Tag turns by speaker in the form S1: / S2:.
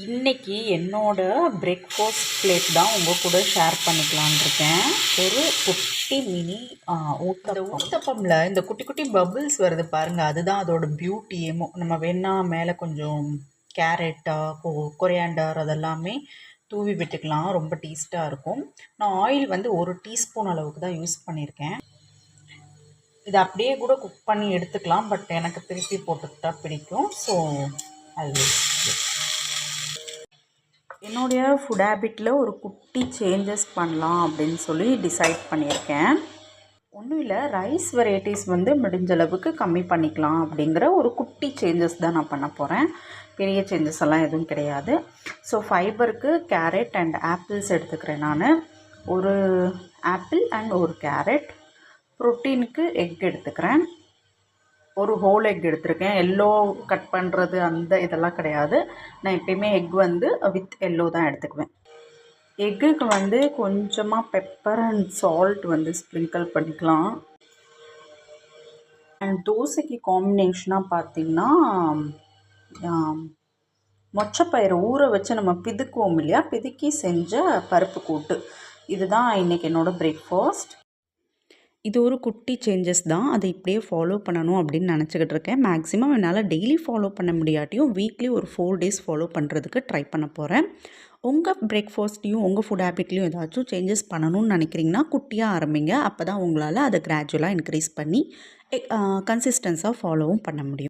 S1: இன்னைக்கு என்னோட breakfast plate தான் உங்கள் கூட ஷேர் பண்ணிக்கலான்னு இருக்கேன். ஒரு குட்டி மினி ஊத்தப்பம். ஊத்தப்பம்ல இந்த குட்டி குட்டி பபிள்ஸ் வருது பாருங்க, அதுதான் அதோட பியூட்டியேமோ. நம்ம வேணா மேலே கொஞ்சம் கேரட்டா கொரியாண்டர் அதெல்லாமே தூவி விட்டுக்கலாம், ரொம்ப டேஸ்ட்டாக இருக்கும். நான் ஆயில் வந்து 1 டீஸ்பூன் அளவுக்கு தான் யூஸ் பண்ணியிருக்கேன். இதை அப்படியே கூட குக் பண்ணி எடுத்துக்கலாம், பட் எனக்கு திருப்பி போட்டுக்கிட்டா பிடிக்கும். ஸோ அது என்னுடைய ஃபுட் ஹேபிட்டில் ஒரு குட்டி சேஞ்சஸ் பண்ணலாம் அப்படின்னு சொல்லி டிசைட் பண்ணியிருக்கேன். ஒன்றும் இல்லை, ரைஸ் வெரைட்டிஸ் வந்து முடிஞ்ச அளவுக்கு கம்மி பண்ணிக்கலாம் அப்படிங்கிற ஒரு குட்டி சேஞ்சஸ் தான் நான் பண்ண போகிறேன். பெரிய சேஞ்சஸ் எல்லாம் எதுவும் கிடையாது. ஸோ ஃபைபருக்கு கேரட் அண்ட் ஆப்பிள்ஸ் எடுத்துக்கிறேன் நான். ஒரு ஆப்பிள் அண்ட் ஒரு கேரட். ப்ரோட்டீனுக்கு எக் எடுத்துக்கிறேன். ஒரு ஹோல் எக் எடுத்திருக்கேன். எல்லோ கட் பண்ணுறது அந்த இதெல்லாம் கிடையாது. நான் எப்பயுமே எக் வந்து வித் எல்லோ தான் எடுத்துக்குவேன். எக்குக்கு வந்து கொஞ்சமாக பெப்பர் அண்ட் சால்ட் வந்து ஸ்ப்ரிங்கிள் பண்ணிக்கலாம். அண்ட் தோசைக்கு காம்பினேஷனாக பார்த்திங்கன்னா மொச்சப்பயிறு ஊற வச்சு நம்ம பிதுக்குவோம் இல்லையா, பிதுக்கி செஞ்ச பருப்பு கூட்டு. இதுதான் இன்றைக்கி என்னோடய பிரேக்ஃபாஸ்ட். இது ஒரு குட்டி சேஞ்சஸ் தான், அதை இப்படியே ஃபாலோ பண்ணணும் அப்படின்னு நினச்சிக்கிட்டு இருக்கேன். மேக்ஸிமம் என்னால் டெய்லி ஃபாலோ பண்ண முடியாட்டியும் வீக்லி ஒரு 4 டேஸ் ஃபாலோ பண்ணுறதுக்கு ட்ரை பண்ண போகிறேன். உங்கள் பிரேக்ஃபாஸ்ட்லேயும் உங்கள் ஃபுட் ஹேபிட்லேயும் ஏதாச்சும் சேஞ்சஸ் பண்ணணும்னு நினைக்கிறீங்கன்னா குட்டியாக ஆரம்பிங்க. அப்போ தான் உங்களால் அதை கிராஜுவலாக இன்க்ரீஸ் பண்ணி கன்சிஸ்டன்ஸாக ஃபாலோவும் பண்ண முடியும்.